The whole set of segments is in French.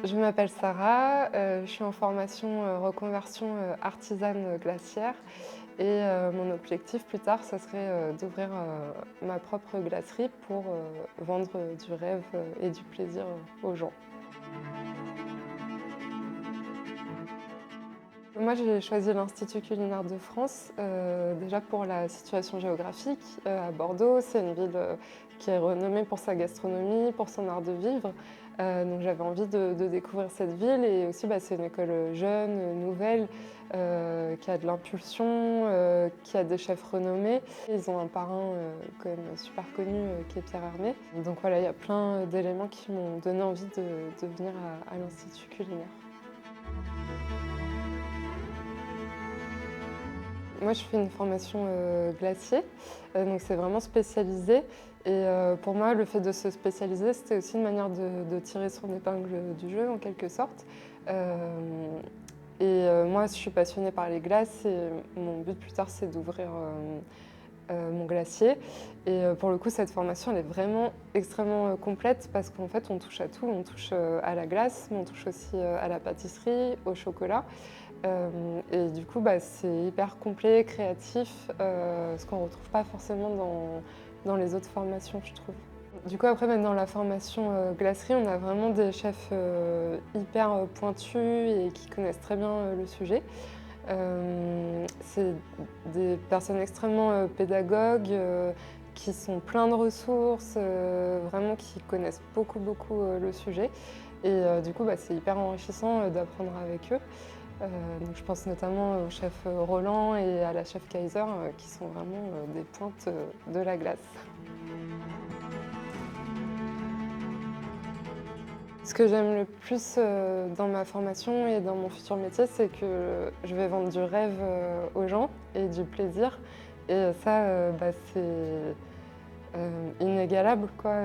Je m'appelle Sarah, je suis en formation reconversion artisane glacière et mon objectif plus tard, ça serait d'ouvrir ma propre glacerie pour vendre du rêve et du plaisir aux gens. Moi, j'ai choisi l'Institut culinaire de France, déjà pour la situation géographique. À Bordeaux, c'est une ville qui est renommée pour sa gastronomie, pour son art de vivre. Donc j'avais envie de découvrir cette ville et aussi c'est une école jeune, nouvelle, qui a de l'impulsion, qui a des chefs renommés. Ils ont un parrain quand même super connu qui est Pierre Hermé. Donc voilà, il y a plein d'éléments qui m'ont donné envie de venir à l'Institut culinaire. Moi, je fais une formation glacier, donc c'est vraiment spécialisé. Et pour moi, le fait de se spécialiser, c'était aussi une manière de tirer son épingle du jeu, en quelque sorte. Moi, je suis passionnée par les glaces et mon but plus tard, c'est d'ouvrir mon glacier. Et pour le coup, cette formation, elle est vraiment extrêmement complète parce qu'en fait, on touche à tout. On touche à la glace, mais on touche aussi à la pâtisserie, au chocolat. Et du coup, c'est hyper complet, créatif, ce qu'on ne retrouve pas forcément dans les autres formations, je trouve. Du coup, après, dans la formation glacerie, on a vraiment des chefs hyper pointus et qui connaissent très bien le sujet. C'est des personnes extrêmement pédagogues, qui sont pleins de ressources, vraiment qui connaissent beaucoup, beaucoup le sujet. Et du coup, c'est hyper enrichissant d'apprendre avec eux. Donc je pense notamment au chef Roland et à la chef Kaiser, qui sont vraiment des pointes de la glace. Ce que j'aime le plus dans ma formation et dans mon futur métier, c'est que je vais vendre du rêve aux gens et du plaisir. Et ça, c'est inégalable, quoi.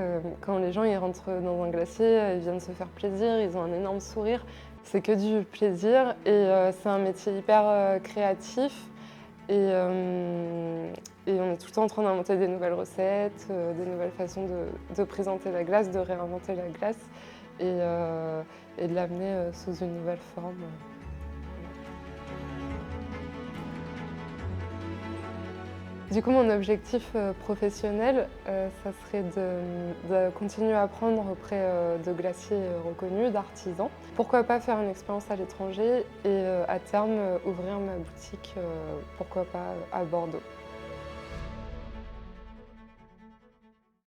Quand les gens ils rentrent dans un glacier, ils viennent se faire plaisir, ils ont un énorme sourire. C'est que du plaisir et c'est un métier hyper créatif. Et on est tout le temps en train d'inventer des nouvelles recettes, des nouvelles façons de présenter la glace, de réinventer la glace et de l'amener sous une nouvelle forme. Du coup, mon objectif professionnel, ça serait de continuer à apprendre auprès de glaciers reconnus, d'artisans. Pourquoi pas faire une expérience à l'étranger et à terme ouvrir ma boutique, pourquoi pas à Bordeaux.